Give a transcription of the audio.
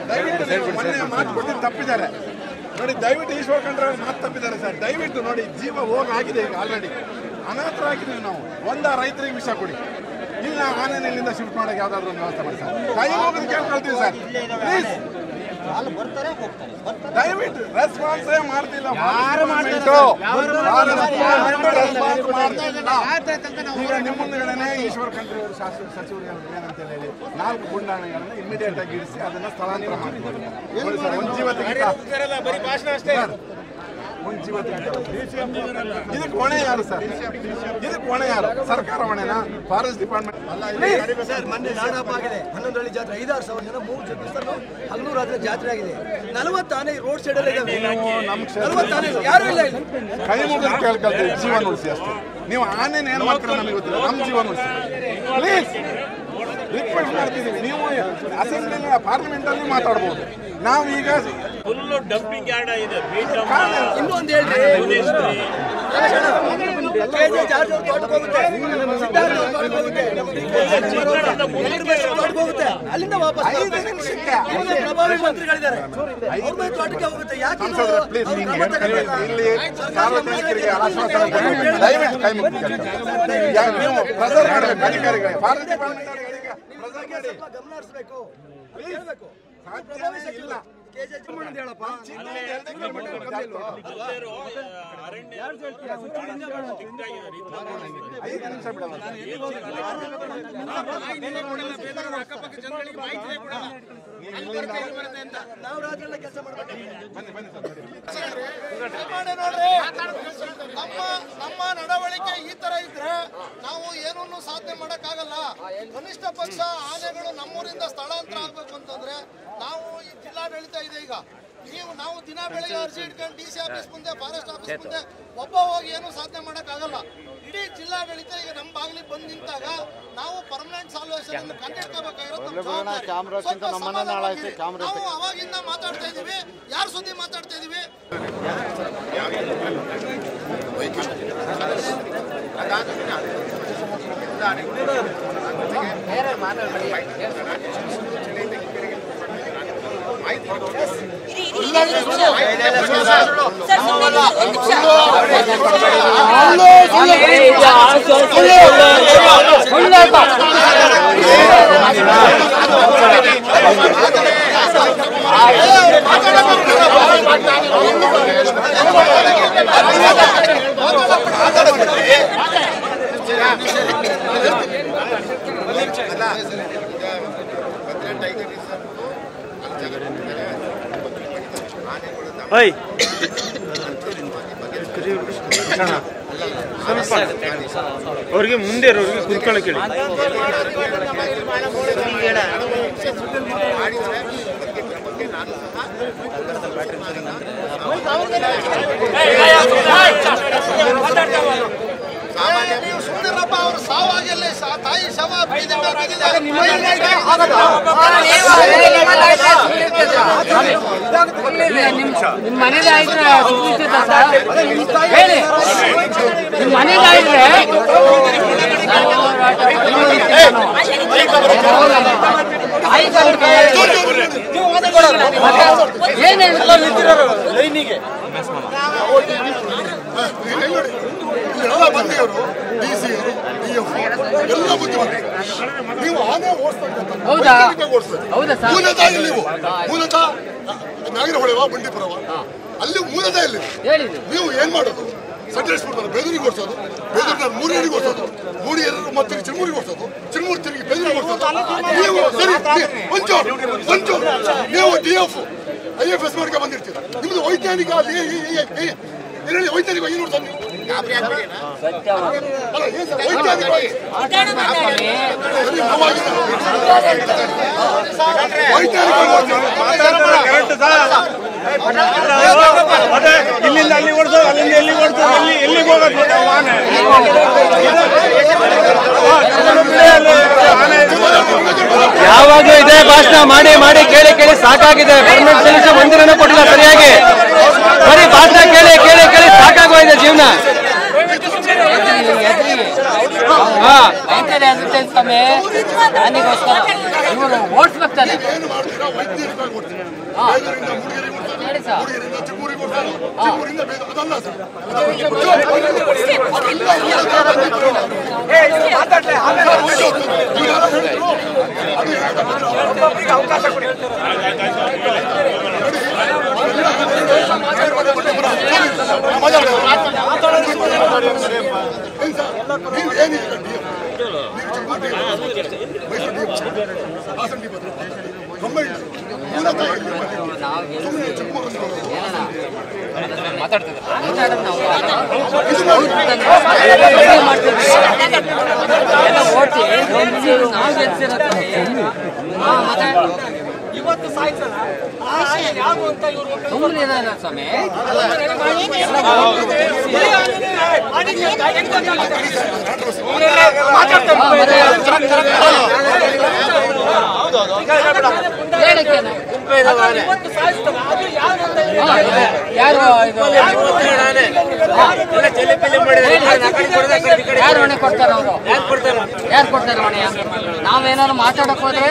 ದಯವಿಟ್ಟು ಮೊನ್ನೆ ಮಾತು ಕೊಟ್ಟಿದ್ದು ತಪ್ಪಿದ್ದಾರೆ ನೋಡಿ. ದಯವಿಟ್ಟು ಈಶ್ವರ್ ಖಂಡ್ರೆ ಮಾತು ತಪ್ಪಿದ್ದಾರೆ ಸರ್. ದಯವಿಟ್ಟು ನೋಡಿ, ಜೀವ ಹೋಗಾಗಿದೆ ಈಗ ಆಲ್ರೆಡಿ, ಅನಾಥರಾಗಿದ್ದೀವಿ ನಾವು. ರೈತರಿಗೆ ವಿಷ ಕೊಡಿ, ಇಲ್ಲ ಆನೆನ ಇಲ್ಲಿಂದ ಶಿಫ್ಟ್ ಮಾಡೋಕೆ ಯಾವ್ದಾದ್ರು ಒಂದು ವ್ಯವಸ್ಥೆ ಮಾಡಿ ಸರ್. ಕೈ ಹೋಗೋದು ಕೇಳ್ಕೊಳ್ತೀವಿ ಸರ್, ಪ್ಲೀಸ್. ದಯವಿಟ್ಟು ರೆಸ್ಪಾನ್ಸೇ ಮಾಡ್ತಿಲ್ಲ. ಈಗ ನಿಮ್ಮ ಮುಂದೆಗಡೆ ಈಶ್ವರ್ ಖಂಡ್ರೆ ಅವರು ಶಾಸಕ ಸಚಿವರಿಗೆ ಏನಂತ ಹೇಳಿ 4 ಗುಂಡಾಣೆಗಳನ್ನ ಇಮಿಡಿಯೇಟ್ ಆಗಿ ಇರಿಸಿ ಅದನ್ನ ಸ್ಥಳಾಂತರ ಮಾಡಿದ್ದಾರೆ. ಒಂದು ಜೀವ ಒಂದು ಜೀವ ಇದಕ್ಕೆ ಹೊಣೆ ಯಾರು ಸರ್? ಇದಕ್ಕೆ ಹೊಣೆ ಯಾರು? ಸರ್ಕಾರ ಹೊಣೆನಾ? ಫಾರೆಸ್ಟ್ ಡಿಪಾರ್ಟ್ಮೆಂಟ್ ಅಲ್ಲ. ಮೊನ್ನೆ ನಾಡಹಬ್ಬ ಆಗಿದೆ, 11 ಜಾತ್ರೆ, 5,000 ಜನ 3 ಜನ ಹಗಲು ರಾತ್ರಿ ಜಾತ್ರೆ ಆಗಿದೆ. 40 ಆನೆ ರೋಡ್ ಸೈಡ್ ಅಲ್ಲಿ ಯಾರು ಇಲ್ಲ. ಕೈ ಮುಗಿದು ಕೇಳ್ಕೊಳ್ತೀವಿ, ಜೀವನ ಉಳಿಸಿ ಅಷ್ಟೇ. ನೀವು ಆನೆನ ಏನ್ ಮಾಡ್ತೀರ ನಮಗೆ ಗೊತ್ತಿಲ್ಲ, ನಮ್ಮ ಜೀವನ ಉಳಿಸಿ ಪ್ಲೀಸ್. ರಿಕ್ವೆಸ್ಟ್ ಮಾಡ್ತಿದ್ದೀವಿ. ನೀವು ಅಸೆಂಬ್ಲಿ ಪಾರ್ಲಿಮೆಂಟ್ ಅಲ್ಲಿ ಮಾತಾಡ್ಬೋದು. ನಾವು ಈಗ ಫುಲ್ ಡಂಪಿಂಗ್ ಯಾರ್ಡ್ ಇದೆ. ಇನ್ನೊಂದು ಹೇಳ್ರಿ, ಅಲ್ಲಿಂದ ವಾಪಸ್ ಪ್ರಭಾವಿ ಮಂತ್ರಿಗಳಿದ್ದಾರೆ, ಅವ್ರ ಮೇಲೆ ತೋಟಕ್ಕೆ ಹೋಗುತ್ತೆ. ಯಾಕೆ ಇಲ್ಲಿ ಸಾರ್ವಜನಿಕರಿಗೆ ಆಶ್ವಾಸನೆ ದಯವಿಟ್ಟು ಕೈ ಮುಗಿದು ನೀವು ಪ್ರೆಸರ್ ಮಾಡಬೇಕು. ಅಧಿಕಾರಿಗಳಿಗೆ ಫಾರೆಸ್ಟ್ ಡಿಪಾರ್ಟ್ಮೆಂಟ್ ಗಮನ ಹರಿಸಬೇಕು. ಸಾಧ್ಯವೇ ಇಲ್ಲ. ನಮ್ಮ ನಡವಳಿಕೆ ಈ ತರ ಇದ್ರೆ ನಾವು ಏನನ್ನು ಸಾಧನೆ ಮಾಡಕ್ಕಾಗಲ್ಲ. ಕನಿಷ್ಠ ಪಕ್ಷ ಆನೆಗಳು ನಮ್ಮೂರಿಂದ ಸ್ಥಳಾಂತರ ಆಗ್ಬೇಕು ಅಂತಂದ್ರೆ ನಾವು ಈ ಜಿಲ್ಲಾಡಳಿತ ಇದೆ ಈಗ, ನಾವು ದಿನ ಬೆಳಗ್ಗೆ ಅರ್ಜಿ ಇಟ್ಕೊಂಡು DC ಆಫೀಸ್ ಮುಂದೆ, ಫಾರೆಸ್ಟ್ ಆಫೀಸ್ ಮುಂದೆ ಒಬ್ಬ ಹೋಗಿ ಏನು ಸಾಧನೆ ಮಾಡಕ್ಕಾಗಲ್ಲ. ಇಡೀ ಜಿಲ್ಲಾಡಳಿತ ಈಗ ನಮ್ಮ ಬಾಗಿಲಿಗೆ ಬಂದು ನಿಂತಾಗ ನಾವು ಪರ್ಮನೆಂಟ್ ಸಾಲ್ವೇಷನ್ ಕಂಡಿಡ್ಕೋಬೇಕಾಗಿರೋದು ನಾವು ಅವಾಗಿಂದ ಮಾತಾಡ್ತಾ ಇದೀವಿ. ಯಾರ ಸುದ್ದಿ ಮಾತಾಡ್ತಾ ಇದೀವಿ? ಅವ್ರಿಗೆ ಮುಂದೆ ಇರೋರಿಗೆ ಕುತ್ಕೊಳ್ಳೋಕೆ ಹೇಳಿ. ನೀವು ಸುಮ್ಮನಿರಪ್ಪ, ಅವ್ರು ಸಾವಾಗಿಲ್ಲ, ತಾಯಿ ಶವ ಬೀದಿ ನಿಮ್ಮ ಮನೇಲಿ ಆಯ್ತು ಹೇಳಿ, ನಿಮ್ಮ ಮನೇಲಿ ಆಯ್ತು ಏನ್ ಹೇಳ್ತಿರೋರು ಲೈನಿಗೆ ಎಲ್ಲ ಬಂದಿಯವರು DC ಎಲ್ಲ ಬುದ್ಧಿವಂತ. ನೀವು ಆನೆ ಓಡಿಸ್ತಾ ಮೂಲತಃ ಇಲ್ಲಿ ಮೂಲತಃ ನಾಗರಹೊಳೆವ ಬಂಡೀಪುರವ ಅಲ್ಲಿ ಮೂಲತಃ ಇಲ್ಲಿ ನೀವು ಏನ್ ಮಾಡೋದು? ಸಡ್ಡಿಸ್ಬಿಡ್ತಾರೆ, ಬೇದೂರಿಗೆ ಓಡಿಸೋದು, ಬೇದೂರಿನ ಮೂರಿಯರಿಗೆ ಓಡಿಸೋದು, ಮೂಡಿಯರು ಮತ್ತೆ ಚಿರುಮೂರಿಗೆ ಓಡಿಸೋದು, ಚಿರುಮೂರು ತಿರುಗಿ ಬೇದೂರಿಗೆ ಓಡಿಸೋದು. ನೀವು ಸರಿ ಒಂಚೂರು ನೀವು DF IFS ಮಾಡ್ಕೊಂಡು ಬಂದಿರ್ತೀರ. ನಿಮ್ದು ವೈಜ್ಞಾನಿಕ ವೈಜ್ಞಾನಿಕ ಏನು ನೋಡ್ತಾರೆ ನೀವು? ಇಲ್ಲಿಂದ ಅಲ್ಲಿ ಓಡಿಸೋದು, ಅಲ್ಲಿಂದ ಎಲ್ಲಿ ಓಡಿಸೋದು, ಎಲ್ಲಿಗೆ ಹೋಗೋದು? ಯಾವಾಗಲೂ ಇದೇ ಭಾಷಣ ಮಾಡಿ ಮಾಡಿ ಕೇಳಿ ಕೇಳಿ ಸಾಕಾಗಿದೆ. ಪರ್ಮನೆಂಟ್ ಸೊಲ್ಯೂಷನ್ ಒಂದಿನೂ ಕೊಟ್ಟಿಲ್ಲ ಸರಿಯಾಗಿ. ಬರೀ ಭಾಷಣ ಕೇಳಿ ಕೇಳಿ ಕೇಳಿ ಸಾಕಾಗೋಗಿದೆ ಜೀವನ. ಆಯ್ತದೆ ಅಂದ್ರೆ ಸ್ವಾಮಿ ನನಗೋಸ್ಕರ ಇವರು ಓಡಿಸ್ಬೇಕು ತಾನೆ. ಏನು ಮಾಡ್ತೀರಾ? ವೈದ್ಯರಿಗಾಗಿ ಕೊಡ್ತೀರಾ? ಬೇಲೂರಿಂದ ಮೂಡಿಗೆರೆಗೆ ಕೊಡ್ತಾರೆ, ಮೂಡಿಗೆರೆಯಿಂದ ಚಿಕ್ಕೂರಿಗೆ ಕೊಡ್ತಾರೆ, ಚಿಕ್ಕೂರಿಂದ ಅದಲ್ಲ ಸರ್. ಅವಕಾಶ ಕೊಡಿ. ಇವತ್ತು ಸಾಯ್ತಲ್ಲ ಯಾರು ಅಂತ ಇವರು ಸ್ವಾಮಿ ಯಾರು ಹೊಣೆ ಕೊಡ್ತಾರ ಅವರು? ಯಾರು ಕೊಡ್ತಾರೆ ಹೊಣೆ? ನಾವೇನಾದ್ರು ಮಾತಾಡಕ್ ಹೋದ್ರೆ